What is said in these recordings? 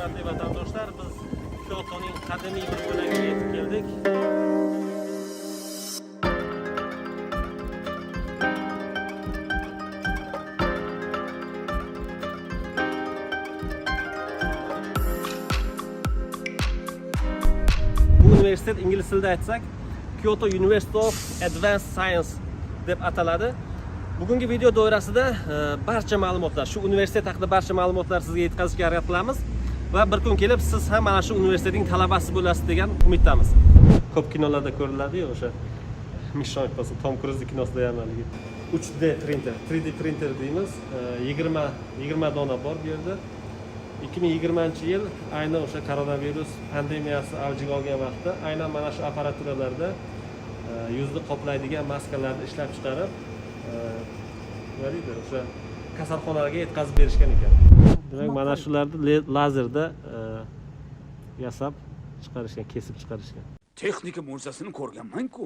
Hurmatli vatandoshlar, biz Kyotoning qadimiy bir bo'lagiga yetib keldik. Bu universitet ingliz tilida aytsak Kyoto University of Advanced Science deb ataladi. Bugungi video doirasida barcha ma'lumotlar, shu universitet haqida barcha ma'lumotlar sizga yetkazishga harakat qilamiz va bir kun kelib siz ham mana shu universitetning talabasi bo'lasiz degan umiddamiz. Ko'p kinolarda ko'riladi-yu, o'sha Mission Impossible, Tom Cruise kinosida ham 3D printer, 3D printer deymiz. 20 dona bor bu yerda. 2020-yil ayni o'sha koronavirus pandemiyasi avjiga olgan vaqtda aynan mana shu aparaturalarda yuzni qoplaydigan maskalarni ishlab chiqarib, o'sha kasalxonalarga yetkazib berishgan ekan. Demak, mana shularni lazerda yasab chiqarishgan, kesib chiqarishgan. Texnika mo'jizasini ko'rganman-ku.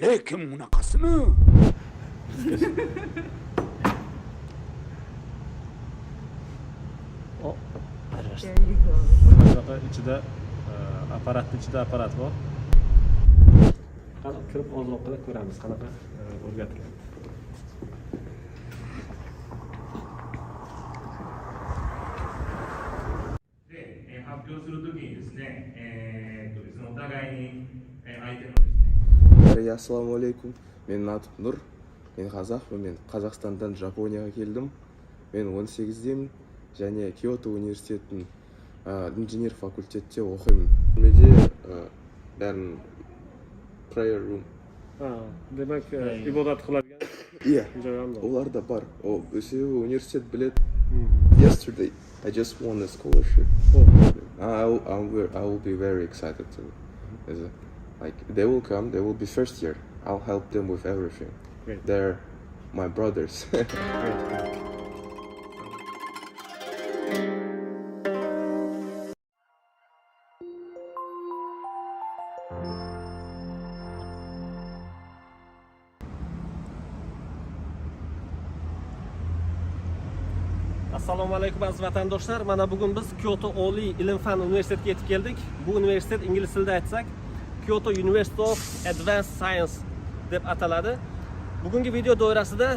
Lekin bunaqasini ichida aparat bor. Qani kirib ozroq qilib ko'ramiz, qanaqa o'rgatgan. Assalomu alaykum. Men Nur. Men qozoqman. Men Qozog'istondan Yaponiyaga keldim. Men 18-daman және Kyoto universitetinin inженер fakultetте оқимын. Менде бәрін prayer room. Demek ibadet kıladigan. Iya. Олар да бар. Ол өсеуі университет білет. Yesterday I just won a scholarship. I will be very excited to. Like they will come, they will be first year. I'll help them with everything. Great. They're my brothers. Assalomu alaykum aziz vatandoshlar. Mana bugun biz Kyoto Oliy ilm fan universitetiga yetib keldik. Bu universitet ingliz tilida aytsak Kyoto University of Advanced Science deb ataladi. Bugungi video doirasida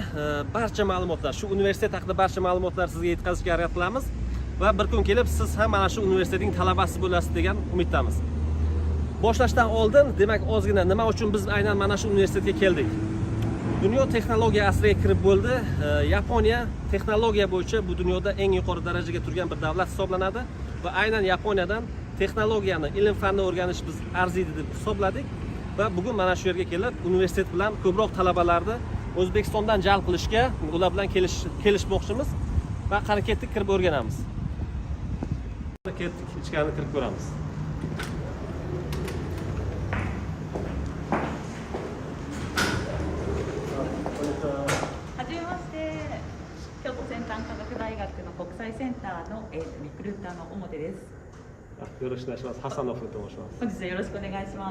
barcha ma'lumotlar, shu universitet haqida barcha ma'lumotlar sizga yetkazishga harakat qilamiz va bir kun kelib siz ham mana shu universitetning talabasi bo'lasiz degan umiddamiz. Boshlashdan oldin, demak, ozgina nima uchun biz aynan mana shu universitetga keldik? Dunyo texnologiya asriga kirib bo'ldi. Yaponiya texnologiya bo'yicha bu dunyoda eng yuqori darajaga turgan bir davlat hisoblanadi va aynan Yaponiyadan texnologiyani, ilm-fanni o'rganish biz arziydi deb hisobladik va bugun mana shu yerga kelib universitet bilan ko'proq talabalarni O'zbekistondan jalb qilishga, ular bilan kelishmoqchimiz va qani ketdik, kirib o'rganamiz. Ketdik, ichkariga kirib ko'ramiz.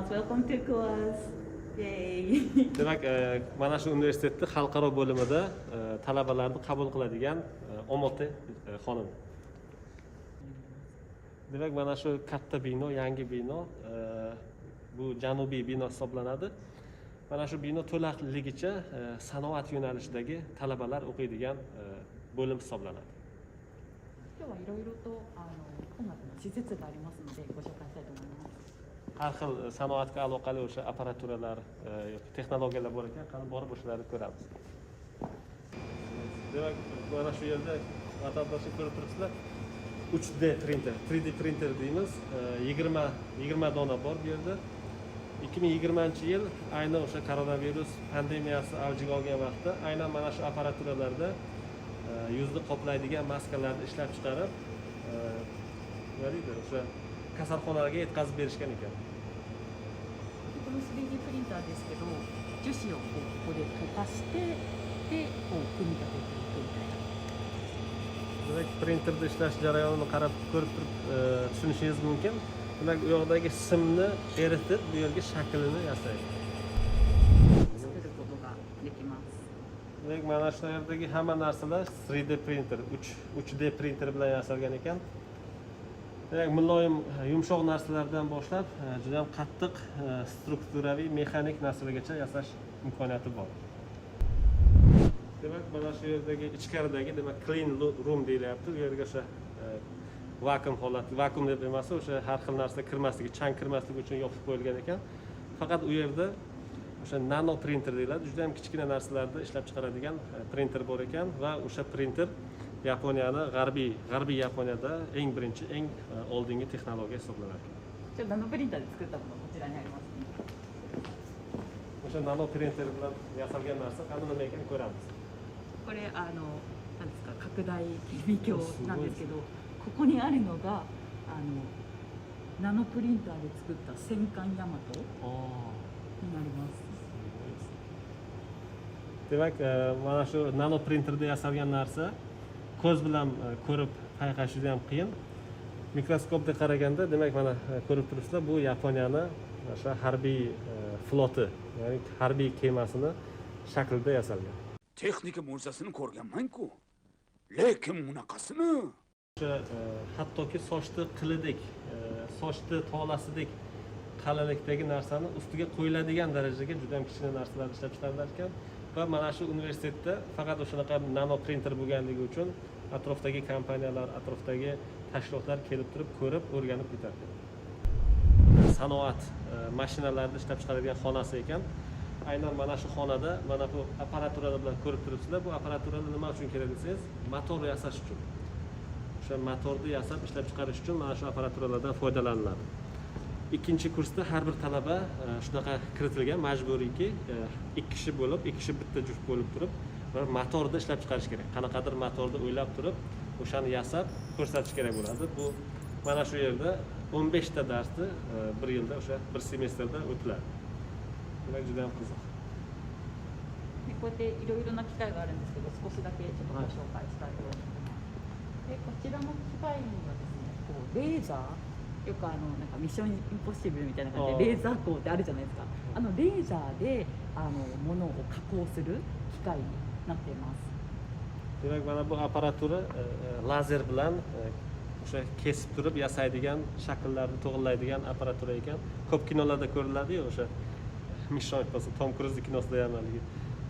Welcome to KUAS. Yay. Demak, mana shu universitetni xalqaro bo'limida talabalarni qabul qiladigan omote xonim. Demak, mana shu katta bino, yangi bino, bu janubiy bino hisoblanadi. Mana shu bino to'laqligicha sanoat yo'nalishidagi talabalar o'qiydigan bo'lim hisoblanadi. Har xil sanoatga aloqali o'sha aparaturalar, texnologiyalar bor ekan, qani borib o'shalarni ko'ramiz. Demak, mana shu yerda vatandoshlar ko'rib turibsizlar. 3D printer, 3D printer deymiz. 20 dona bor bu yerda. 2020-yil ayni o'sha koronavirus pandemiyasi avjiga olgan vaqtda aynan mana shu aparaturalarda yuzni qoplaydigan maskalarni ishlab chiqarib, o'sha kasalxonalarga yetkazib berishgan ekan. この 3D プリンターですけど、樹脂をここで溶かして、でこう組み立てていくみたいな。Demak, printerda ishlash jarayonini qarab ko'rib tushunishingiz mumkin. Demak, u yoqdagi simni eritib, bu yerga shaklini yasaydi. Demak, mana shu yerdagi hamma narsalar 3D printer, 3D printer bilan yasalgan ekan. Demak, muloyim, yumshoq narsalardan boshlab juda ham qattiq strukturaviy, mexanik narsalargacha yasash imkoniyati bor. Demak, mana shu yerdagi ichkaridagi, demak, clean room deyilyapti. Bu yerga o'sha vakuum holati, vakuum deb emas, o'sha har xil narsa kirmasligi, chang kirmasligi uchun yopib qo'yilgan ekan. Faqat u yerda o'sha nano printer deyiladi, juda ham kichkina narsalarni ishlab chiqaradigan printer bor ekan va o'sha printer Yaponiyani g'arbiy Yaponiyada eng birinchi, eng oldingi texnologiya hisoblanadi. ナノプリンターで作ったものこちらにありますね。 O'sha nano printer bilan yasalgan narsa qani nima ekan ko'ramiz. これなんですか、拡大顕微鏡なんですけど、ここにあるのがナノプリンターで作った戦艦ヤマトになります。 Demak, mana shu nano printerda yasalgan narsa ko'z bilan ko'rib payqash juda ham qiyin. Mikroskopda qaraganda, demak, mana ko'rib turibsizlar, bu Yaponiyani o'sha harbiy floti, ya'ni harbiy kemasini shaklida yasalgan. Texnika mo'jizasini ko'rganman-ku. Lekin bunaqasini O'sha hattoki sochni qilidek, sochni tolasidek qalinlikdagi narsani ustiga qo'yiladigan darajaga juda ham kichkina narsalar ishlab chiqarilar ekan. Va mana shu universitetda faqat o'shanaqa nano printer bo'lganligi uchun atrofdagi kompaniyalar, atrofdagi tashkilotlar kelib turib, ko'rib, o'rganib ketadi. Sanoat mashinalarni ishlab chiqaradigan xonasi ekan. Aynan mana shu xonada, mana bu apparaturalar bilan ko'rib turibsizlar. Bu apparaturalar nima uchun kerak desangiz, motor yasash uchun. O'sha motorni yasab ishlab chiqarish uchun mana shu apparaturalardan foydalaniladi. Ikkinchi kursda har bir talaba shunaqa kiritilgan, majburiyki, ikki kishi bo'lib, ikki kishi bitta juft bo'lib turib, va motorni ishlab chiqarish kerak. Qanaqadir motorni o'ylab turib, o'shani yasab ko'rsatish kerak bo'ladi. Bu mana shu yerda 15 ta darsni bir yilda, o'sha bir semestrda o'tiladi. Demak, juda ham qiziq. こうやっていろいろな機械があるんですけど、少しだけちょっとご紹介したいと思います。で、こちらの機械にはですね、こうレーザー、よくなんかミッションインポッシブルみたいな感じでレーザー光ってあるじゃないですか。レーザーで物を加工する機械になっています。 Demak, mana bu apparatura lazer bilan o'sha kesib turib yasaydigan, shakllarni to'g'rilaydigan apparatura ekan. Ko'p kinolarda ko'riladi-yu, o'sha Mission Impossible, Tom Cruise kinosida ham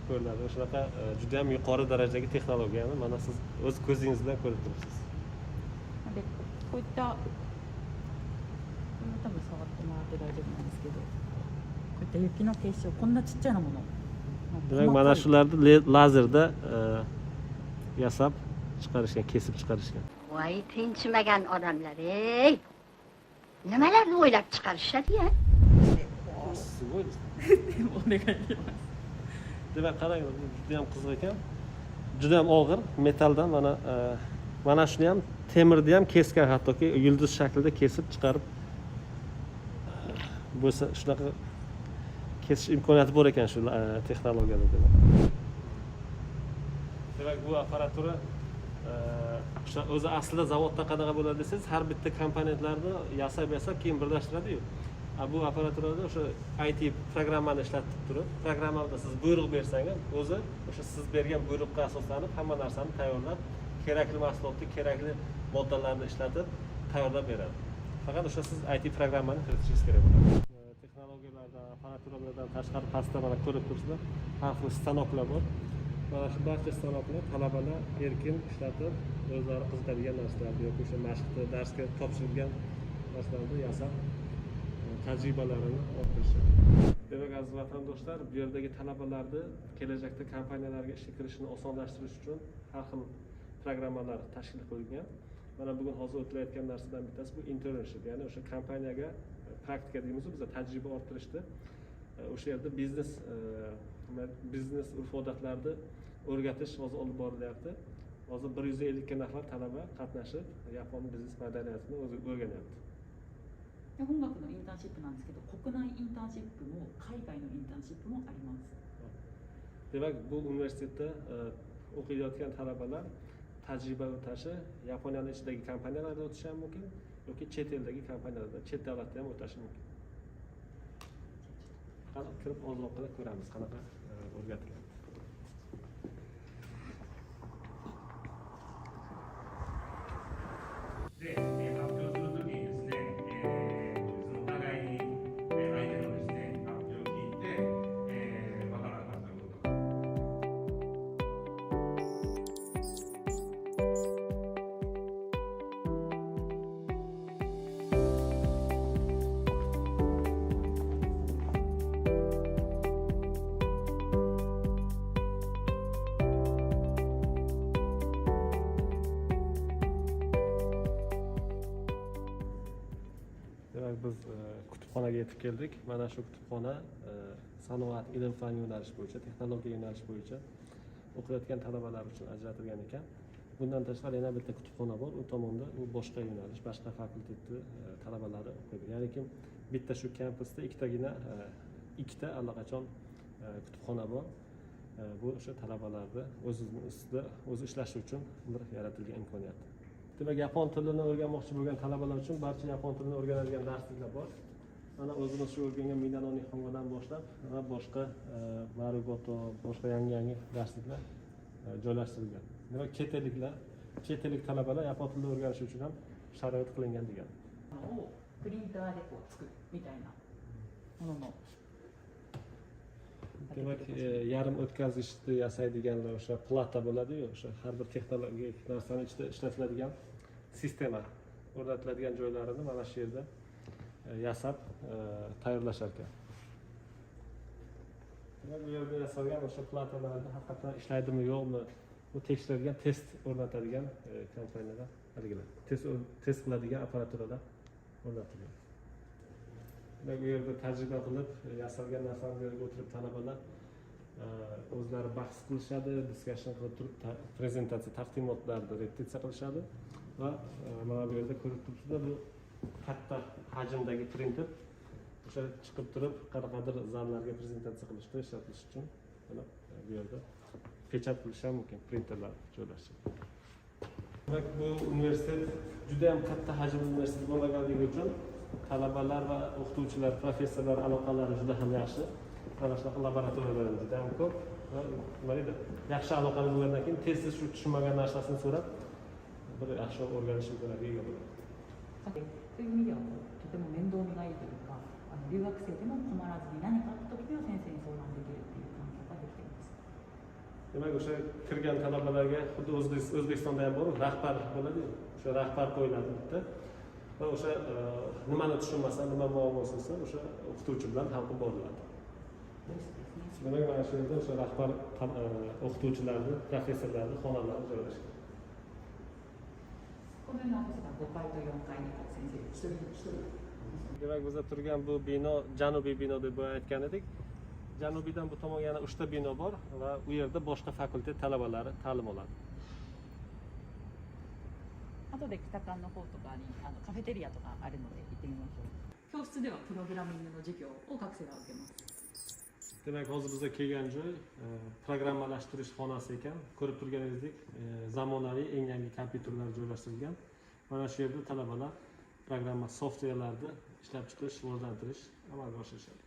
ko'riladi. O'shanaqa juda ham yuqori darajadagi texnologiyani mana siz o'z ko'zingiz bilan ko'rib turibsiz. で、こういった多分触ってもらって大丈夫なんですけど、こういった雪の結晶、こんなちっちゃなもの。 Demak, mana shularni lazerda yasab chiqarishgan, kesib chiqarishgan. Voy, tinchimagan odamlar, ey. Nimalarni o'ylab chiqarishadi-ya? すごいですね。お願いします。 Demak, qarang, juda ham qiziq ekan. Juda ham og'ir metaldan mana shuni ham temirni ham kesgan, hattoki yulduz shaklida kesib chiqarib bo'lsa shunaqa kesish imkoniyati bor ekan shu texnologiyada demak. Demak, bu apparatura o'zi aslida zavodda qanaqa bo'ladi desangiz, har bitta komponentlarni yasab keyin birlashtiradi-yu. Bu apparaturada o'sha IT programmani ishlatib turib, programmada siz buyruq bersangiz, o'zi o'sha siz bergan buyruqqa asoslanib hamma narsani tayyorlab, kerakli mahsulotni, kerakli moddalarni ishlatib tayyorlab beradi. Faqat o'sha siz IT programmani kiritishingiz kerak bo'ladi. Texnologiyalardan, apparaturalardan tashqari pastda mana ko'rib turibsizlar, har xil stanoklar bor. Mana shu barcha stanoklar talabalar erkin ishlatib, o'zlari qiziqadigan narsalarni yoki o'sha mashqda, darsga topshirilgan narsalarni yasab tajribalarini orttirishi. Demak, aziz vatandoshlar, bu yerdagi talabalarni kelajakda kompaniyalarga ishga kirishini osonlashtirish uchun har xil programmalar tashkil qilingan. Mana bugun hozir o'tilayotgan narsadan bittasi bu internship, ya'ni o'sha kompaniyaga praktika deymiz, bizda tajriba orttirishdi. O'sha yerda biznes urf-odatlarni o'rgatish hozir olib borilyapti. Hozir 150 ga nafar talaba qatnashib, Yapon biznes madaniyatini o'rganyapti. 本学のインターンシップなんですけど、国内インターンシップも海外のインターンシップもあります。 Demak, bu universitetda o'qiyotgan talabalar tajriba o'tashi Yaponiyaning ichidagi kompaniyalarda o'tishi ham mumkin yoki chet eldagi kompaniyalarda, chet davlatda ham o'tashi mumkin. Qani kirib ozroqroq ko'ramiz qanaqa o'rgatilgan. Det är halvklart biz kutubxonaga yetib keldik. Mana shu kutubxona sanoat, ilm fan yo'nalishi bo'yicha, texnologiya yo'nalishi bo'yicha o'qiyotgan talabalar uchun ajratilgan ekan. Bundan tashqari yana bitta kutubxona bor. U tomonda u boshqa yo'nalish, boshqa fakultetni talabalari o'qiydi. Ya'ni kim bitta shu kampusda ikkita allaqachon kutubxona bor. Bu o'sha talabalarni o'zining ustida o'zi ishlashi uchun bir yaratilgan imkoniyat. Demak, yapon tilini o'rganmoqchi bo'lgan talabalar uchun barcha yapon tilini o'rganadigan darsliklar bor. Mana o'zimiz shu o'rgangan Minano Nihongodan boshlab va boshqa Marigoto, boshqa yangi darsliklar joylashtirilgan. Demak, chet ellik talabalar yapon tilini o'rganishi uchun ham sharoit qilingan degan. プリンターでこう作るみたいなものの Demak, yarim o'tkazgichni yasaydiganlar o'sha plata bo'ladi-yu, o'sha har bir texnologik narsani ichida ishlatiladigan sistema o'rnatiladigan joylarini mana shu yerda yasab tayyorlashar ekan. Demak, bu yerda yasalgan o'sha platalarda haqiqatan ishlaydimi yo'qmi, bu tekshirilgan test o'rnatadigan kompaniyalar, haligilar test qiladigan apparaturalar o'rnatilgan. Bu yerda tajriba qilib yasalgan narsani bu yerga o'tirib talabalar o'zlari bahs qilishadi, diskussion qilib turib prezentatsiya, taqdimotlarni repetitsiya qilishadi va mana bu yerda ko'rib turibsizlar, bu katta hajmdagi printer o'sha chiqib turib qanaqadir zallarga prezentatsiya qilishda ishlatilishi uchun mana bu yerda pechat qilish ham mumkin, printerlar joylashtirilgan. Demak, bu universitet juda ham katta hajmli universitet bo'lmaganligi uchun talabalar va o'qituvchilar, professorlar aloqalari juda ham yaxshi. Mana shunaqa labaratoriyalar juda ham ko'p va mayli yaxshi aloqalar bo'lgandan keyin tez-tez shu tushunmagan narsasini so'rab bir yaxshi o'rganish imkoniyatiga ega bo'ladi. そういう意味ではとても面倒見がいいというか、留学生でも困らずに何かあった時は先生に相談できるっていう環境ができています。 Demak, o'sha kirgan talabalarga xuddi O'zbekistonda ham bor, rahbar bo'ladi-yu. O'sha rahbar qo'yiladi bitta. Va o'sha nimani tushunmasa, nima muammo bo'lsa, o'sha o'qituvchi bilan hal qilib boriladi. Demak, mana shu yerda o'sha rahbar o'qituvchilarni, professorlarni xonalari joylashgan. このようなオフィスが5階と4階に先生一人 Demak, bizda turgan bu bino janubiy bino deb aytgan edik. Janubiydan bu tomonga yana 3 ta bino bor va u yerda boshqa fakultet talabalari ta'lim oladi. 後で北館の方とかにカフェテリアとかあるので行ってみましょう。教室ではプログラミングの授業を学生が受けます。 Demak, hozir bizga kelgan joy programmalashtirish xonasi ekan. Ko'rib turganingizdek, zamonaviy eng yangi kompyuterlar joylashtirilgan. Mana shu yerda talabalar programma softverlarni ishlab chiqarish, rivojlantirish amalga oshirishadi.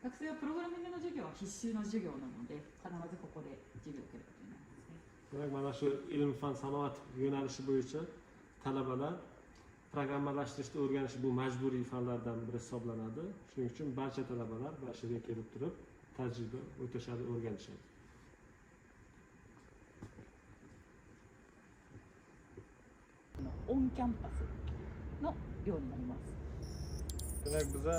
学生はプログラミングの授業は必修の授業なので必ずここで授業を受けることになりますね。 Demak, mana shu ilm fan sanoat yo'nalishi bo'yicha talabalar programmalashtirishni o'rganish bu majburiy fanlardan biri hisoblanadi. Shuning uchun barcha talabalar mana shu yerga kelib turib tajriba o'tashadi, o'rganishadi. オンキャンパスの寮になります。 Demak, biza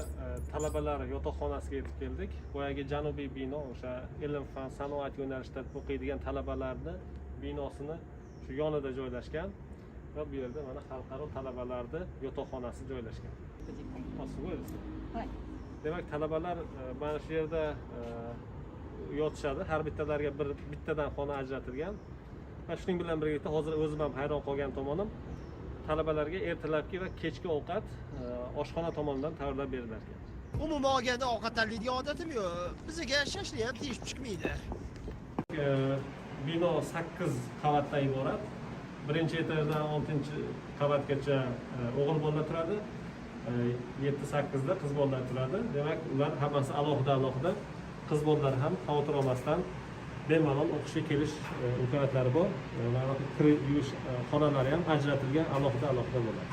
talabalar yotoqxonasiga yetib keldik. Boyagi janubiy bino o'sha ilm fan sanoat yo'nalishida o'qiydigan talabalarni binosini shu yonida joylashgan va bu yerda mana xalqaro talabalarni yotoqxonasi joylashgan. すごいですね。 はい。 Demak, talabalar mana shu yerda yotishadi. Har bittalariga bittadan xona ajratilgan. Va shuning bilan birgalikda hozir o'zim ham hayron qolgan tomonim, talabalarga ertalabki va kechki ovqat oshxona tomonidan tayyorlab berilar ekan. Umuman olganda ovqatlanadigan odatim yo'q. Bizga shashlik ham tiyishib chiqmaydi. Bino 8 qavatdan iborat. Birinchi etajdan 6-qavatgacha o'g'il bolalar turadi. 7-8 da qiz bolalar turadi. Demak, ular hammasi alohida. Qiz bolalar ham xavotir olmasdan bemalol o'qishga kelish imkoniyatlari bor. Mana kir yuvish xonalari ham ajratilgan, alohida bo'ladi.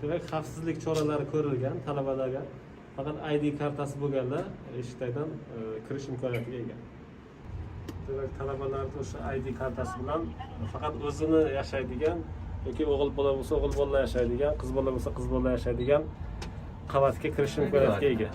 Demak, xavfsizlik choralari ko'rilgan talabalarga faqat ID kartasi bo'lganlar eshikdan kirish imkoniyatiga ega. Demak, talabalarning o'sha ID kartasi bilan faqat o'zini yashaydigan yoki o'g'il bola bo'lsa o'g'il bolalar yashaydigan, qiz bola bo'lsa qiz bolalar yashaydigan qavatga kirish imkoniyatiga ega.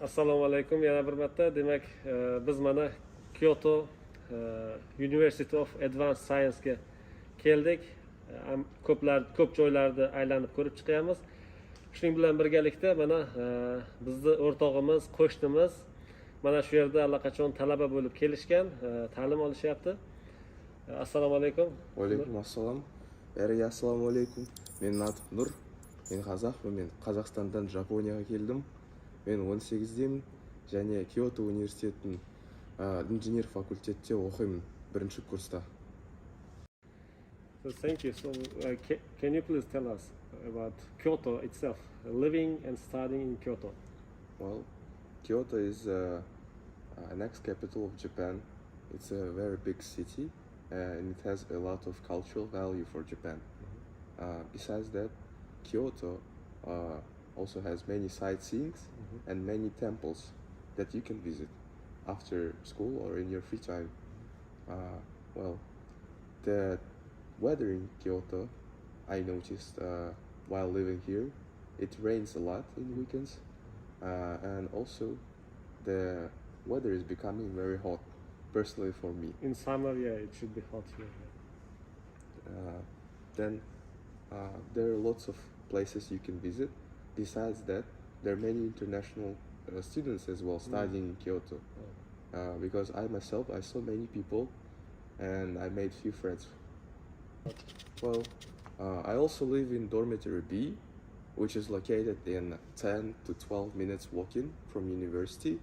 Assalomu alaykum yana bir marta. Demak, biz mana Kyoto University of Advanced Science ga keldik. Ko'p joylarda aylanib ko'rib chiqyapmiz. Shuning bilan birgalikda mana bizni o'rtog'imiz, qo'shnimiz mana shu yerda allaqachon talaba bo'lib kelishgan, ta'lim olishyapti. Assalomu alaykum. Va alaykum assalom. Bariga assalomu alaykum. Mening atim Nur. Men Qozoqman. Men Qozog'istondan Yaponiyaga keldim. Men 18-daman және Kyoto universitetining injener fakultetida o'qiyman, 1-kursda. So thank you. So can you please tell us about Kyoto itself, living and studying in Kyoto? Well, Kyoto is next capital of Japan. It's a very big city and it has a lot of cultural value for Japan. Besides that, Kyoto also has many sightseeing and many temples that you can visit after school or in your free time. Well, the weather in Kyoto, I noticed while living here, it rains a lot in weekends, and also the weather is becoming very hot, personally for me. In summer, yeah, it should be hot here. Then there are lots of places you can visit. Besides that, there are many international students as well studying in Kyoto. Because I myself, I saw many people and I made few friends. Well, I also live in dormitory B, which is located in 10 to 12 minutes walking from university.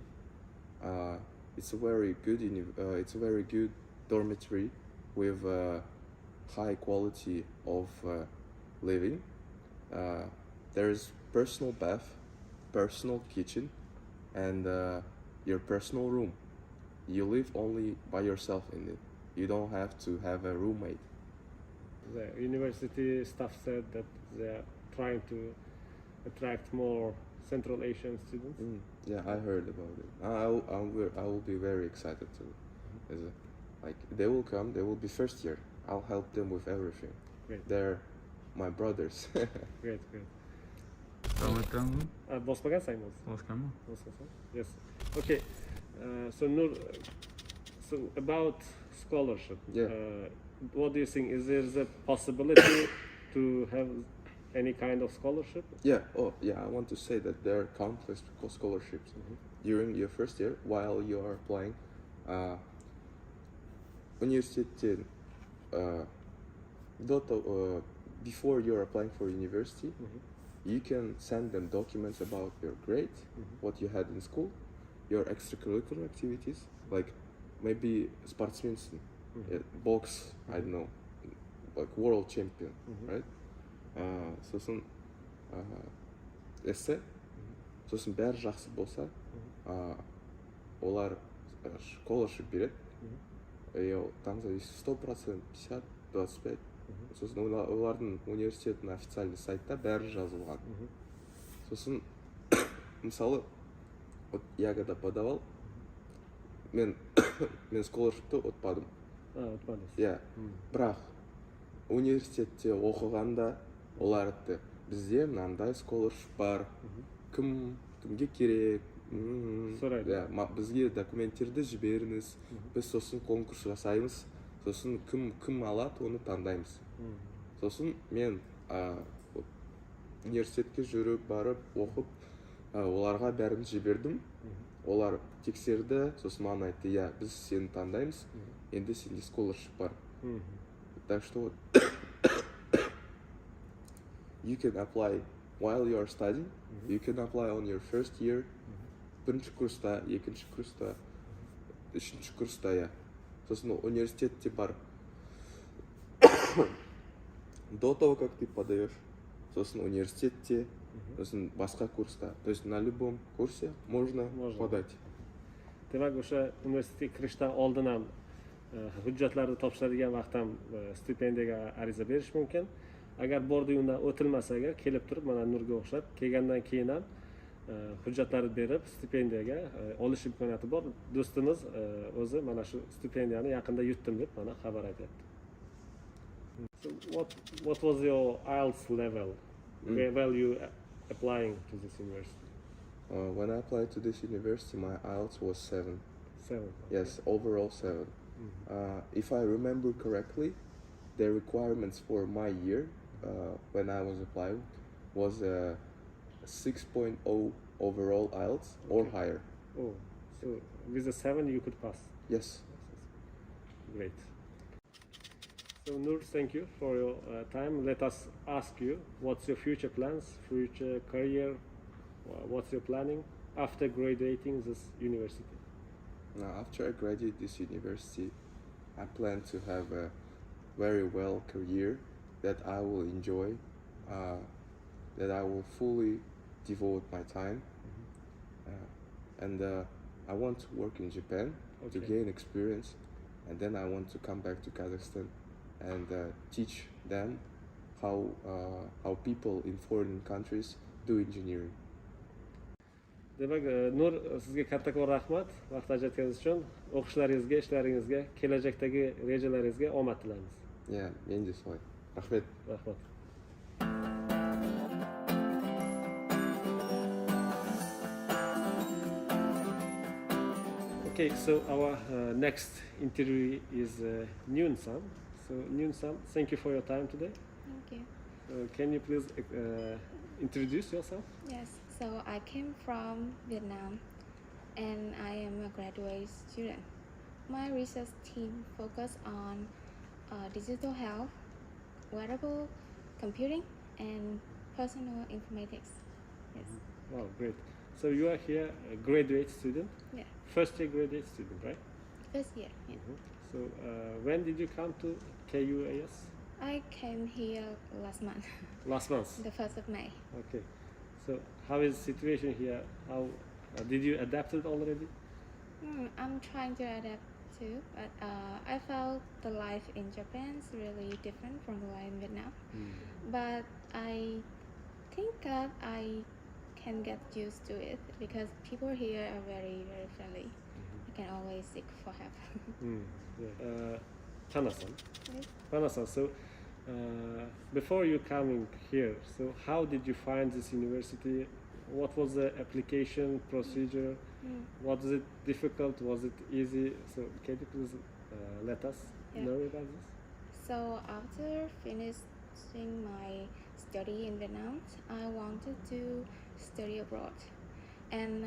It's a very good dormitory with high quality of living. There's personal bath, personal kitchen, and your personal room. You live only by yourself in it. You don't have to have a roommate. The university staff said that they are trying to attract more Central Asian students. Yeah, I heard about it. I will be very excited too. Like they will come, they will be first year. I'll help them with everything. Great. They're my brothers. Great, great. Bosganmi? Bosmagansangiz? Bosganmi? Yes. Okay. So Nur, so about scholarship. Yeah. What do you think? Is there a possibility to have any kind of scholarship? Yeah. Oh, yeah. I want to say that there are countless scholarships during your first year while you are applying. University. Before you're applying for university, you can send them documents about your grade, what you had in school, your extracurricular activities, like maybe sportsmanship, box, I don't know, like world champion, right? Сосын эссе, сосын бәрі жақсы болса, олар scholarship береді. Там зависит 100%, 50, 25. Сосын олардың университеттің официальный сайтта бәрі жазылған. Сосын мысалы я когда подавал, мен scholarship'ты ұтпадым. Ұтпадыңыз. Иә. Бірақ университетте оқығанда олар айтты, бізде мынандай scholarship бар, кімге керек, бізге документтерді жіберіңіз, біз сосын конкурс жасаймыз, сосын кім алады, оны таңдаймыз. Сосын мен университетке жүріп, барып, оқып, оларға бәрін жібердім. Олар тексерді, сосын маған айтты, я, біз сені таңдаймыз, енді сенде scholarship бар. Так что you can apply while you are studying. You can apply on your first year. 1-курста, 2-курста, 3-курста, я. Сосын университетте бар. До того, как ты подаешь, сосын университетте, сосын басқа курста. То есть на любом курсе можно подать. Demak, o'sha universitetga kirishdan oldin ham hujjatlarni topshiradigan vaqtda ham stipendiyaga ariza berish mumkin. Agar bordi undan o'tilmasa, agar kelib turib mana Nurga o'xshab kelgandan keyin ham hujjatlarni berib stipendiyaga olish imkoniyati bor. Do'stimiz o'zi mana shu stipendiyani yaqinda yutdim deb mana xabar aytayapti. So what was your IELTS level while you applying to this university? When I applied to this university, my IELTS was 7. 7. Yes, overall 7. If I remember correctly, the requirements for my year when I was applying was 6.0 overall IELTS or higher. Oh, so with a 7 you could pass. Yes. Great. So Nur, thank you for your time. Let us ask you, what's your future plans, future career, what's your planning after graduating this university? Now, after I graduate this university, I plan to have a very well career that I will enjoy, that I will fully devote my time, and I want to work in Japan to gain experience, and then I want to come back to Kazakhstan and teach them how people in foreign countries do engineering. Demak, Nur, sizga kattakon rahmat vaqt ajratganingiz uchun. O'qishlaringizga, ishlaringizga, kelajakdagi rejalaringizga omad tilaymiz. Yeah, men de solay. Rahmat. Rahmat. Okay, so our next interview is Nyun-san. So Nyun-san, thank you for your time today. Thank you. Can you please introduce yourself? Yes, so I came from Vietnam and I am a graduate student. My research team focus on digital health, wearable computing, and personal informatics. Yes. Oh, great. So you are here a graduate student? Yeah. First year graduate student, right? First year. Yeah. So when did you come to KUAS? I came here last month, Last month. the 1st of May. Okay. So how is the situation here? How did you adapt it already? I'm trying to adapt too, but I felt the life in Japan is really different from the life in Vietnam. But I think that I can get used to it because people here are very, very friendly. You can always seek for help. Yeah. Tana-san. Yes. Tana-san, so before you coming here, so how did you find this university? What was the application procedure? Was it difficult? Was it easy? So can you please let us know about this? So after finishing my study in Vietnam, I wanted to study abroad. And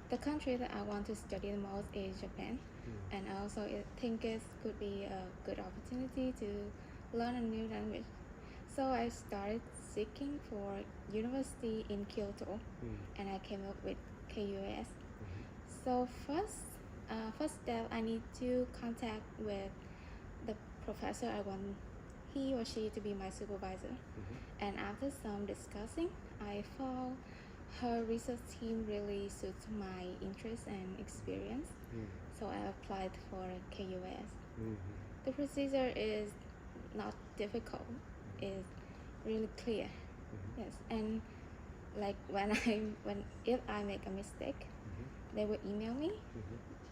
the country that I want to study the most is Japan. And I also think it could be a good opportunity to learn a new language. So I started seeking for university in Kyoto, and I came up with KUAS. So first step, I need to contact with the professor I want he or she to be my supervisor. And after some discussing, I found her research team really suits my interest and experience. So I applied for KUAS. The procedure is not difficult. It's really clear. Yes, and like if I make a mistake, they will email me,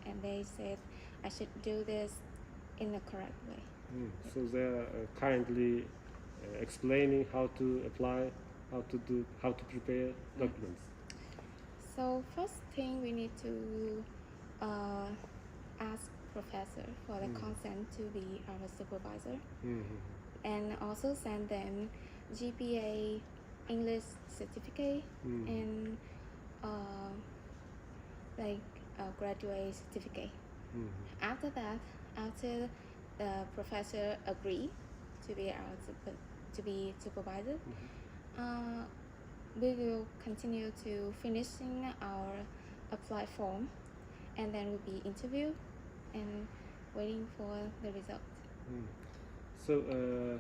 and they said I should do this in the correct way. So they are currently explaining how to apply, how to prepare documents. So first thing we need to ask professor for the consent to be our supervisor, and also send them GPA, English certificate, and graduate certificate. After that, after the professor agree to be our supervisor, we will continue to finishing our apply form, and then we'll be interviewed and waiting for the result. So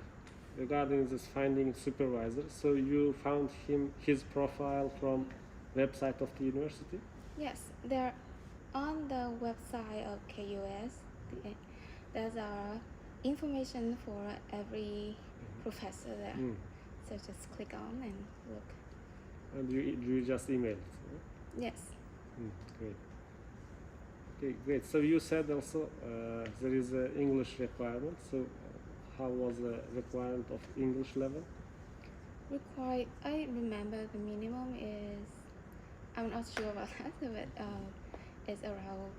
regarding this finding supervisor, so you found his profile from website of the university? Yes, they're on the website of KUAS. There's information for every professor there. So just click on and look. And you just emailed? Yes. Great. Okay, great. So you said also there is an English requirement. So how was the requirement of English level? I remember the minimum is I'm not sure about that, but it's around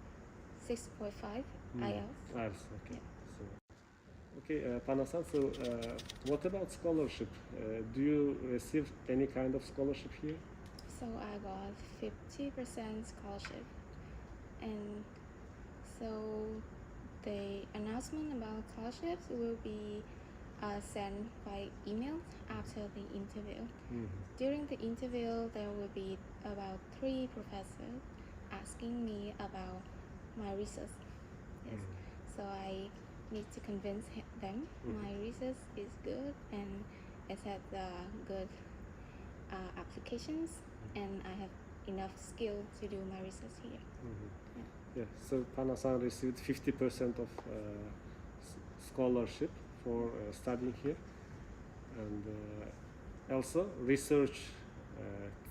6.5 IELTS. IELTS, okay. Yeah. So, okay, Pana-san, so what about scholarship? Do you receive any kind of scholarship here? So I got 50% scholarship, and so the announcement about scholarships will be sent by email after the interview. During the interview, there will be about 3 professors asking me about my research. Yes. So I need to convince them my research is good and it has good applications, and I have enough skill to do my research here. Yeah, so Pana-san received 50% of scholarship for studying here, and also research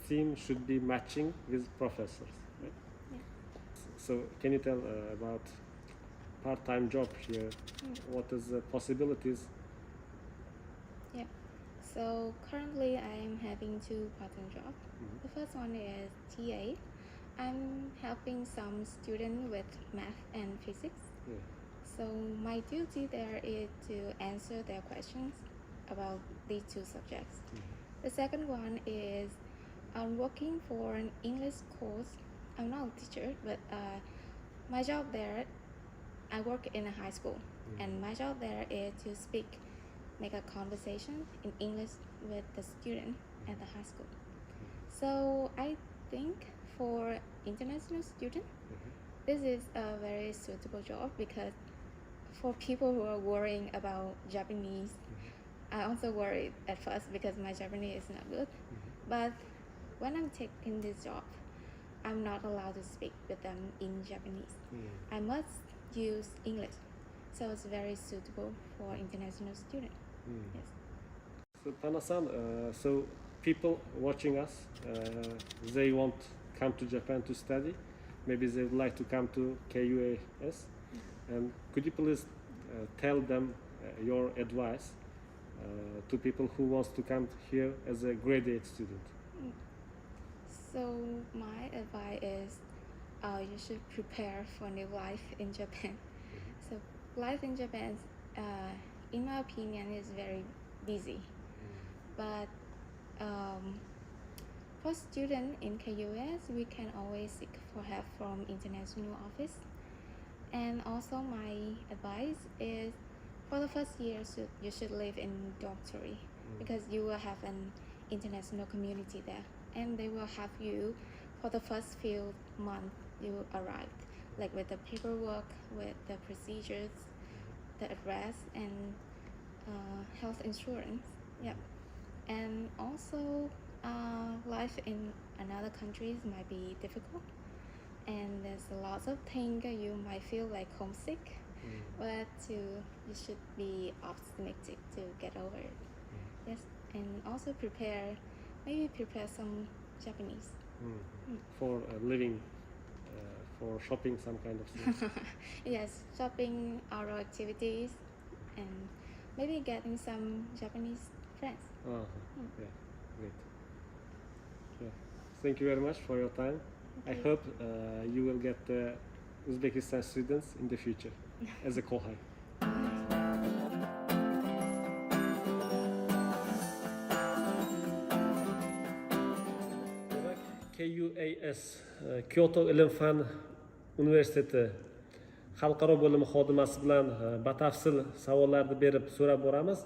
team should be matching with professors, right? Yeah. So can you tell about part-time job here? What is the possibilities? Yeah. So currently I am having 2 part-time jobs. The first one is TA. I'm helping some students with math and physics. Yeah. So my duty there is to answer their questions about these 2 subjects. The second one is I'm working for an English course. I'm not a teacher, but my job there, I work in a high school, and my job there is to make a conversation in English with the student at the high school. So I think for international students, this is a very suitable job, because for people who are worrying about Japanese, I also worried at first because my Japanese is not good. But when I'm taking this job, I'm not allowed to speak with them in Japanese. I must use English. So it's very suitable for international students. Yes. So Pana-san, so people watching us, they want come to Japan to study. Maybe they would like to come to KUAS. And could you please tell them your advice to people who wants to come here as a graduate student? So my advice is you should prepare for new life in Japan. So life in Japan, in my opinion, is very busy. But for students in KUS, we can always seek for help from international office. And also my advice is for the first year, you should live in dormitory, because you will have an international community there, and they will have you for the first few months you arrived, like with the paperwork, with the procedures, the address, and health insurance. Yep. And also life in another countries might be difficult, and there's lots of things you might feel like homesick, but you should be optimistic to get over it. Yes. And also maybe prepare some Japanese. For living, for shopping, some kind of things. Yes, shopping, outdoor activities, and maybe getting some Japanese friends. Yeah, great. Yeah. Thank you very much for your time. I hope you will get Uzbekistan students in the future as a kohai. KUAS Kyoto ilm-fan universiteti xalqaro bo'limi xodimasi bilan batafsil savollarni berib so'rab boramiz.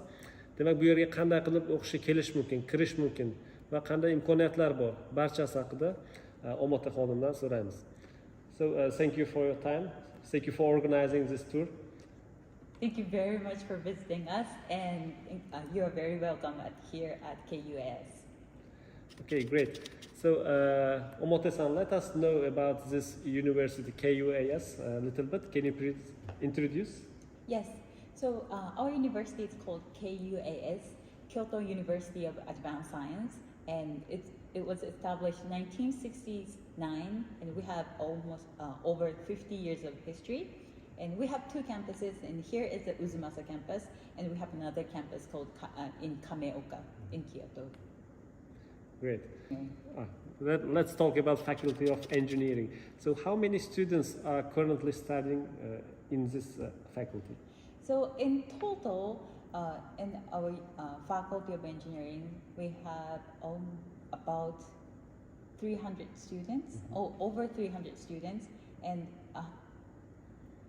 Demak, bu yerga qanday qilib o'qishga kelish mumkin, kirish mumkin va qanday imkoniyatlar bor, barchasi haqida Omota xonimdan so'raymiz. So thank you for your time. Thank you for organizing this tour. Thank you very much for visiting us, and you are very welcome here at KUAS. Okay, great. So, Omote-san, let us know about this university, KUAS, a little bit. Can you please introduce? Yes. So, our university is called KUAS, Kyoto University of Advanced Science, and it was established in 1969, and we have almost over 50 years of history. And we have 2 campuses, and here is the Uzumasa campus, and we have another campus called in Kameoka in Kyoto. Great. Let's talk about Faculty of Engineering. So how many students are currently studying in this faculty? So in total, in our Faculty of Engineering, we have about 300 students, over 300 students, and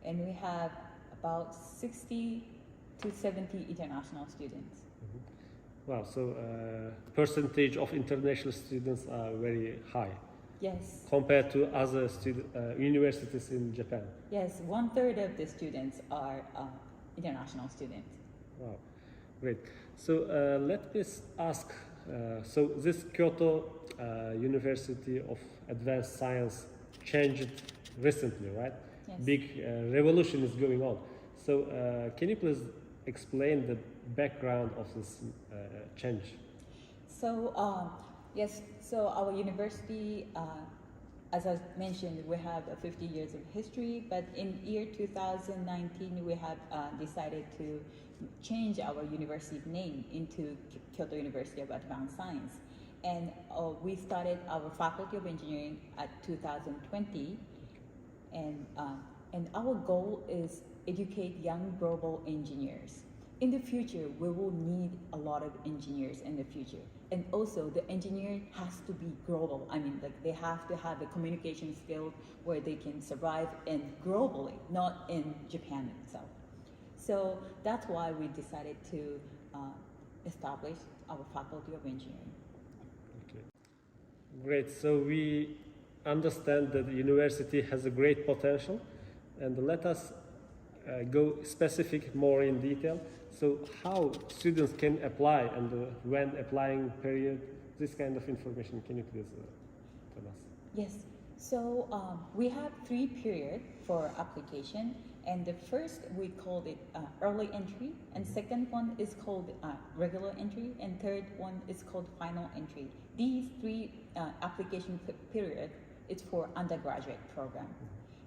we have about 60 to 70 international students. Wow, so percentage of international students are very high Yes. compared to other universities in Japan. Yes, 1/3 of the students are international students. Wow, great. So let me ask, so this Kyoto University of Advanced Science changed recently, right? Yes. Big revolution is going on. So can you please explain the background of this change? So yes, so our university, as I mentioned, we have 50 years of history, but in year 2019 we have decided to change our university name into Kyoto University of Advanced Science, and we started our Faculty of Engineering at 2020, and our goal is educate young global engineers. In the future, we will need a lot of engineers in the future. And also, the engineer has to be global. I mean, like they have to have the communication skills where they can survive globally, not in Japan itself. So that's why we decided to establish our Faculty of Engineering. Okay. Great. So we understand that the university has a great potential, and let us go specific more in detail. So how students can apply and when applying period, this kind of information, can you please tell us? Yes, so we have 3 periods for application, and the first we called it early entry, and second one is called regular entry, and third one is called final entry. These 3 application period is for undergraduate program.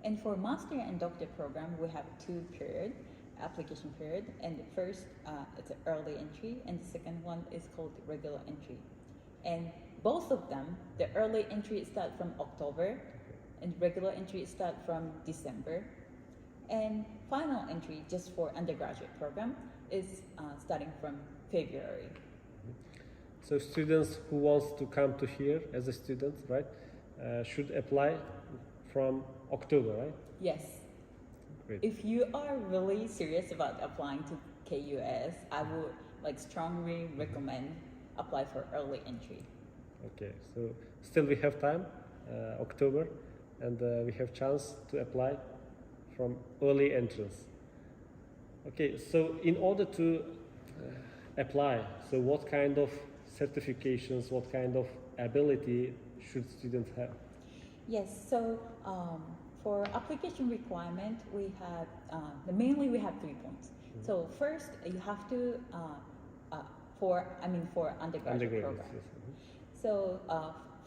And for master and doctor program, we have 2 period, application period, and the first it's early entry, and the second one is called regular entry. And both of them, the early entry start from October, and regular entry start from December, and final entry just for undergraduate program is starting from February. So students who wants to come to here as a student, right, should apply from October, right? Yes. Great. If you are really serious about applying to KUAS, I would strongly recommend apply for early entry. Okay, so still we have time, October, and we have chance to apply from early entrance. Okay, so in order to apply, so what kind of certifications, what kind of ability should students have? Yes, so for application requirement, we have mainly we have 3 points. So first, you have to for undergraduate program. Yes. So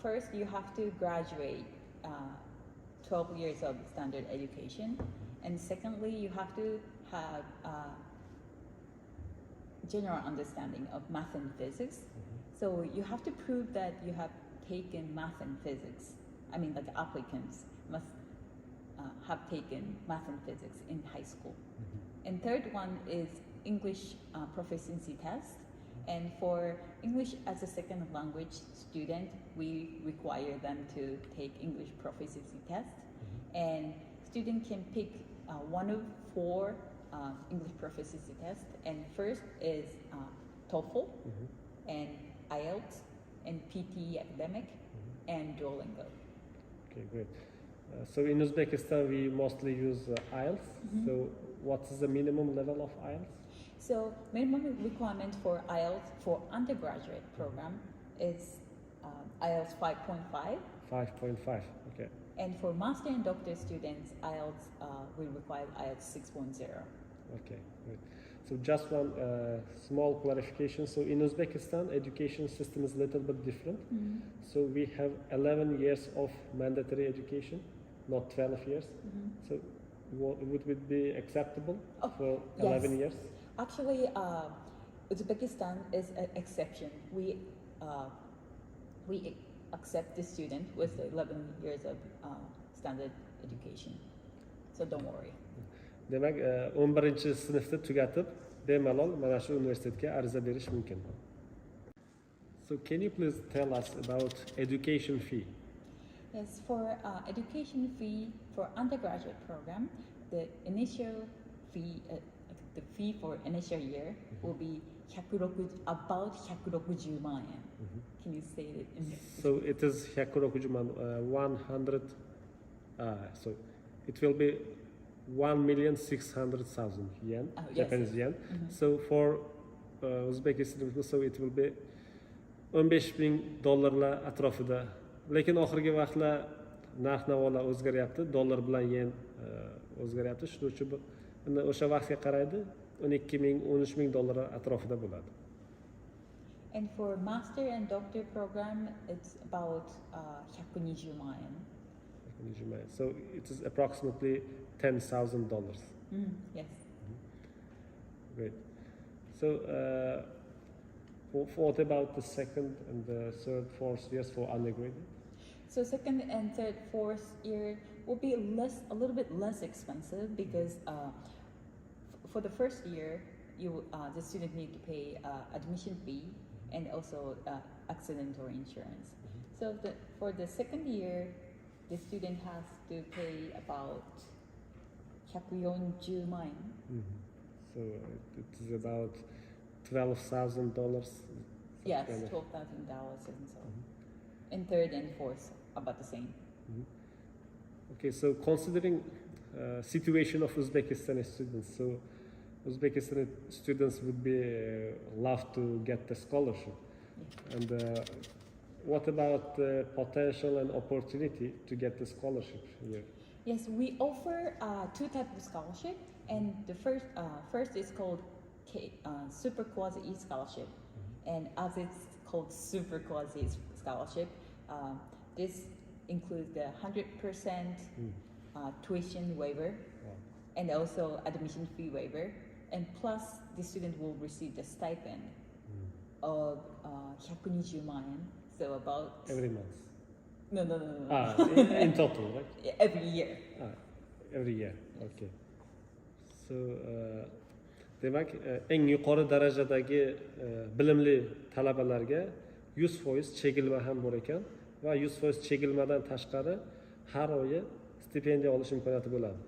first, you have to graduate 12 years of standard education, and secondly, you have to have general understanding of math and physics. So you have to prove that you have taken math and physics. I mean, like applicants must have taken math and physics in high school. And third one is English proficiency test. And for English as a second language student, we require them to take English proficiency test. And student can pick one of 4 English proficiency tests. And first is TOEFL, and IELTS, and PT academic, and Duolingo. Okay, great. So in Uzbekistan, we mostly use IELTS. So what is the minimum level of IELTS? So minimum requirement for IELTS for undergraduate program is IELTS 5.5. 5.5, okay. And for master and doctor students, IELTS, we require IELTS 6.0. Okay, great. So just one small clarification. So in Uzbekistan, education system is a little bit different. So we have 11 years of mandatory education, not 12 years. So would it be acceptable for 11 yes. years? Actually, Uzbekistan is an exception. We accept the student with 11 years of standard education. So don't worry. Demak, 11-sinfni tugatib, bemalol mana shu universitetga ariza berish mumkin. So can you please tell us about education fee? Yes, for education fee for undergraduate program, the initial fee, the fee for initial year will be about 160万円. Can you say it in So it is 160万, 100. So it will be 1,600,000 yen, Oh, yes, Japanese yes. yen. So for Uzbekistan, so it will be $15,000 atrofida. Lekin oxirgi vaqtlar narx-navolar o'zgaryapti, dollar bilan yen o'zgaryapti. Shuning uchun o'sha vaqtga qaraydi, $12,000, $13,000 atrofida bo'ladi. And for master and doctor program, it's about 120万円. So it is approximately $10,000. Yes. Great. So what about the second and the third, fourth years for undergraduate? So second and third, fourth year will be a little bit less expensive because for the first year, the student need to pay admission fee and also accidental insurance. So for the second year, the student has to pay about 140万円. So it is about $12,000. Yes, $12,000 and so. And third and fourth, about the same. Okay, so considering situation of Uzbekistani students, so Uzbekistani students would be love to get the scholarship. And what about the potential and opportunity to get the scholarship here? Yes, we offer two types of scholarship, and the first is called Super Quasi-E Scholarship, and as it's called Super Quasi Scholarship, this includes the 100% tuition waiver, and also admission fee waiver, and plus the student will receive the stipend of 120万円, so about Every month? no. In total, right? Every year. Every year, okay. So, demak, eng yuqori darajadagi bilimli talabalarga 100% chegilma ham bor ekan va 100% chegilmadan tashqari har oyi stipendiya olish imkoniyati bo'ladi.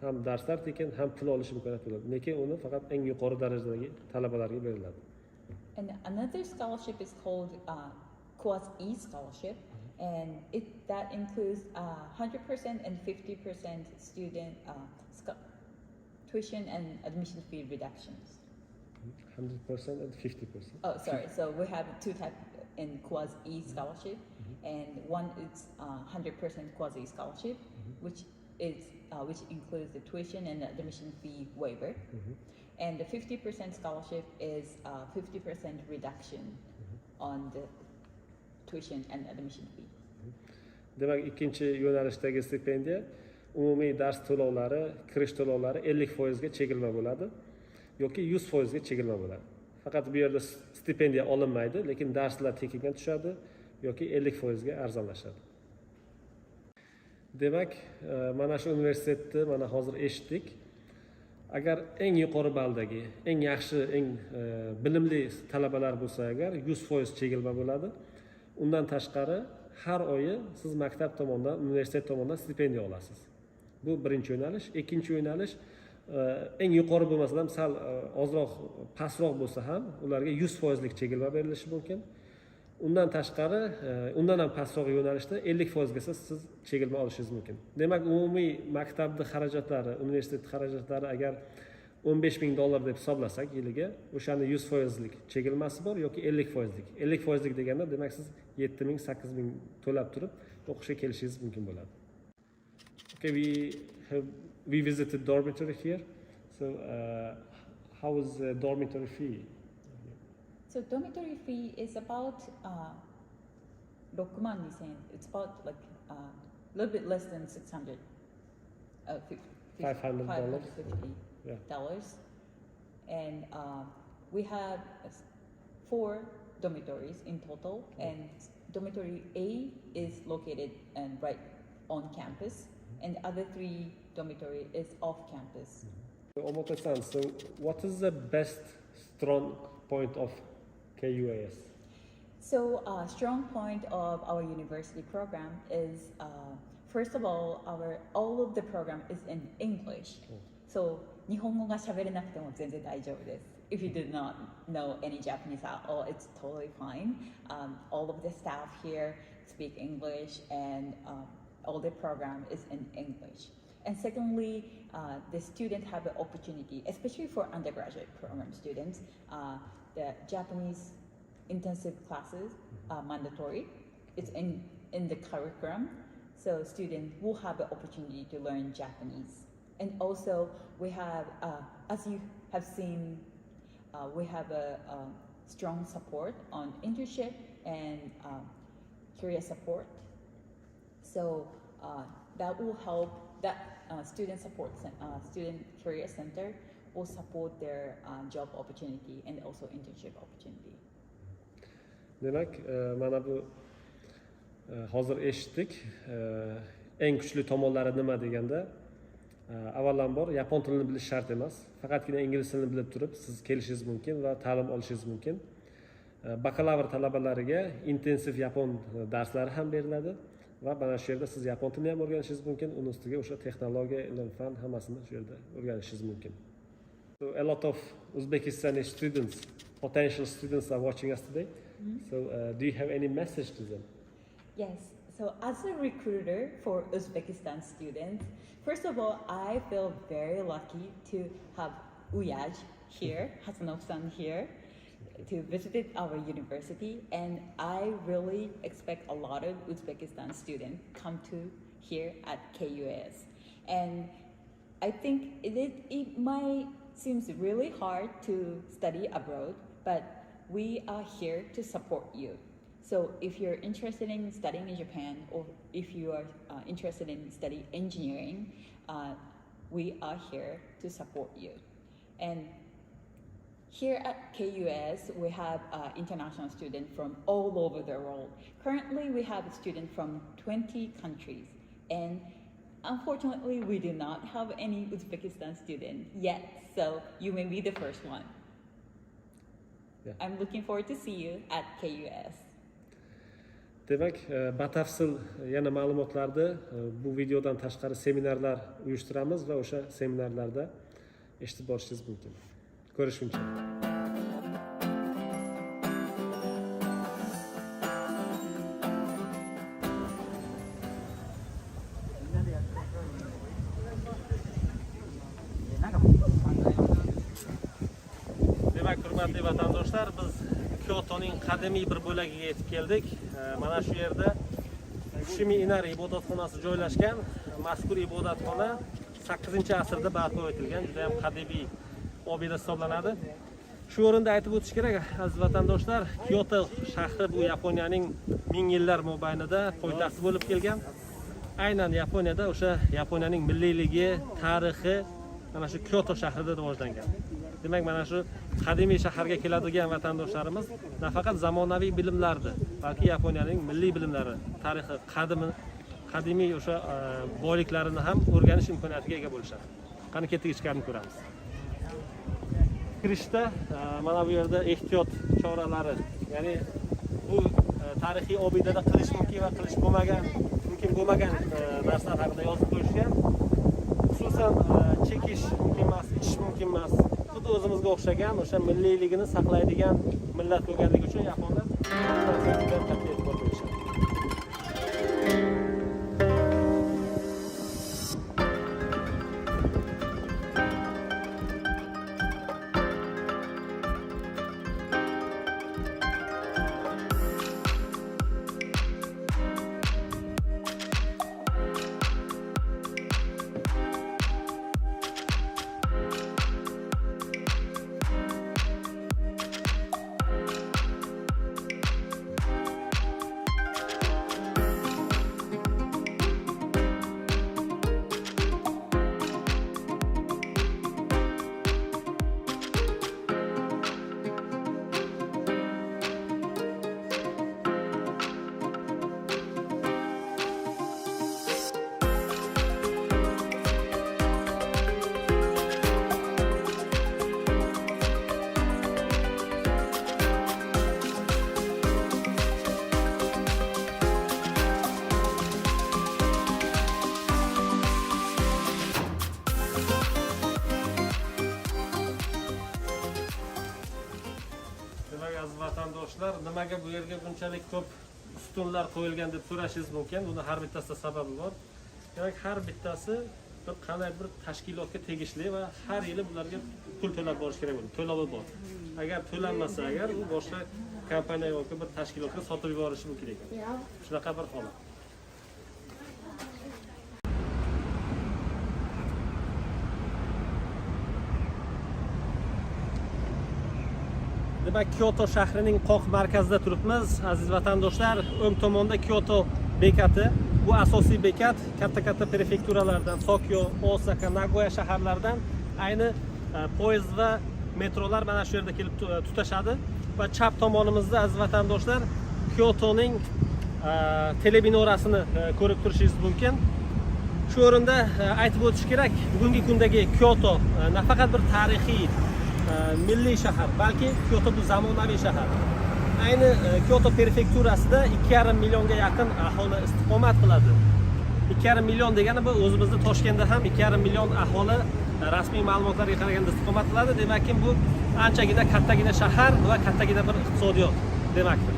Ham darslar tekin, ham pul olish imkoniyati bo'ladi. Lekin uni faqat eng yuqori darajadagi talabalarga beriladi. And another scholarship is called KUAS-E scholarship, and that includes 100% and 50% student tuition and admission fee reductions. 100% and 50%. Oh, sorry. So we have two types in KUAS-E scholarship, and one is 100% KUAS-E scholarship, which includes the tuition and admission fee waiver. And the 50% scholarship is 50% reduction on the tuition and admission fee. Demak, ikkinchi yo'nalishdagi stipendiya umumiy dars to'lovlari, kirish to'lovlari 50% ga chegilma bo'ladi yoki 100% ga chegilma bo'ladi. Faqat bu yerda stipendiya olinmaydi, lekin darslar tekinga tushadi yoki 50% ga arzonlashadi. Demak, mana shu universitetni mana hozir eshitdik. Agar eng yuqori baldagi, eng yaxshi, eng bilimli talabalar bo'lsa agar 100% chegilma bo'ladi. Undan tashqari har oyi siz maktab tomonidan, universitet tomonidan stipendiya olasiz. Bu birinchi yo'nalish. Ikkinchi yo'nalish eng yuqori bo'lmasa ham sal ozroq pastroq bo'lsa ham ularga 100% lik chegilma berilishi mumkin. Undan tashqari, undan ham pastroq yo'nalishda 50% gacha siz chegilma olishingiz mumkin. Demak, umumiy maktabning xarajatlari, universitet xarajatlari agar $15,000 deb hisoblasak yiliga, o'shani 100% lik chegilmasi bor yoki 50% lik. 50% lik deganda demak siz 7,000, 8,000 to'lab turib o'qishga kelishingiz mumkin bo'ladi. Okay, we visited dormitory here. So how is the dormitory fee? So dormitory fee is about 6万2,000 円. It's about like a little bit less than $600. $500. $550. And we have 4 dormitories in total, and dormitory A is located and right on campus, and the other 3 dormitory is off campus. Omoto-san, so what is the best strong point of KUAS? So, strong point of our university program is, first of all of the program is in English. So, 日本語が喋れなくても全然大丈夫です。If you did not know any Japanese at all, it's totally fine. All of the staff here speak English, and all the program is in English. And secondly, the students have the opportunity, especially for undergraduate program students, the Japanese intensive classes are mandatory. It's in the curriculum, so students will have the opportunity to learn Japanese. And also, we have, as you have seen, we have a strong support on internship and career support. So that will help. That student career center will support their job opportunity and also internship opportunity. Demak, mana bu hozir eshitdik. Eng kuchli tomonlari nima deganda, avvalambor yapon tilini bilish shart emas. Faqatgina ingliz tilini bilib turib siz kelishingiz mumkin va ta'lim olishingiz mumkin. Bakalavr talabalariga intensiv yapon darslari ham beriladi va mana shu yerda siz yapon tilini ham o'rganishingiz mumkin. Uning ustiga o'sha texnologiya, ilm, fan hammasini shu yerda o'rganishingiz mumkin. So a lot of Uzbekistani students, potential students are watching us today. So do you have any message to them? Yes. So as a recruiter for Uzbekistan students, first of all, I feel very lucky to have UYAJ here, Hasanov-san here, to visit our university, and I really expect a lot of Uzbekistan students come to here at KUAS. And I think it might seems really hard to study abroad, but we are here to support you. So if you're interested in studying in Japan, or if you are interested in studying engineering, we are here to support you. And here at KUAS, we have international students from all over the world. Currently, we have students from 20 countries, and unfortunately, we do not have any Uzbekistan students yet, so you may be the first one. Yeah. I'm looking forward to see you at KUAS. Demak, batafsil yana ma'lumotlarni bu videodan tashqari seminarlar uyushtiramiz va o'sha seminarlarda eshitib borishingiz mumkin. Ko'rishguncha. Demak, hurmatli vatandoshlar, biz Kyotoning qadimiy bir bo'lagiga yetib keldik. Mana shu yerda Shimi Inar ibodatxonasi joylashgan. Mazkur ibodatxona 8-asrda barpo etilgan, juda ham qadimiy obida hisoblanadi. Shu o'rinda aytib o'tish kerak, aziz vatandoshlar, Kyoto shahri bu Yaponiyaning ming yillar mobaynida poytaxti bo'lib kelgan. Aynan Yaponiyada o'sha Yaponiyaning milliyligi, tarixi mana shu Kyoto shahrida rivojlangan. Demak, mana shu qadimiy shaharga keladigan vatandoshlarimiz nafaqat zamonaviy bilimlarni, balki Yaponiyaning milliy bilimlari, tarixi, qadimiy o'sha boyliklarini ham o'rganish imkoniyatiga ega bo'lishadi. Qani ketdik, ichkarini ko'ramiz. Kirishda mana bu yerda ehtiyot choralari, ya'ni bu tarixiy obidada qilish mumkin va qilish bo'lmagan narsalar haqida yozib qo'yishgan. Xususan chekish mumkin emas, ichish mumkin emas. Xuddi o'zimizga o'xshagan o'sha milliyligini saqlaydigan millat bo'lganligi uchun yaponlar qat'iy e'tibor berishadi. do'stlar, nimaga bu yerga bunchalik ko'p ustunlar qo'yilgan deb so'rashingiz mumkin. Buni har bittasida sababi bor. Demak, har bittasi bir qanday bir tashkilotga tegishli va har yili bularga pul to'lab borish kerak bo'ladi. To'lovi bor. Agar to'lanmasa, agar u boshqa kompaniya yoki bir tashkilotga sotib yuborishi mumkin ekan. Shunaqa bir holat. Demak, Kyoto shahrining qoq markazida turibmiz. Aziz vatandoshlar, o'ng tomonda Kyoto bekati. Bu asosiy bekat katta prefekturalardan, Tokio, Osaka, Nagoya shaharlaridan ayni poyezd va metrolar mana shu yerda kelib tutashadi. Va chap tomonimizda aziz vatandoshlar, Kyotoning telebinorasini ko'rib turishingiz mumkin. Shu o'rinda aytib o'tish kerak, bugungi kundagi Kyoto nafaqat bir tarixiy milliy shahar, balki Kyoto bu zamonaviy shahar. Ayni Kyoto prefekturasida 2,5 millionga yaqin aholi istiqomat qiladi. 2,5 million degani bu o'zimizda Toshkentda ham 2,5 million aholi rasmiy ma'lumotlarga qaraganda istiqomat qiladi. Demakki, bu anchagina kattagina shahar va kattagina bir iqtisodiyot demakdir.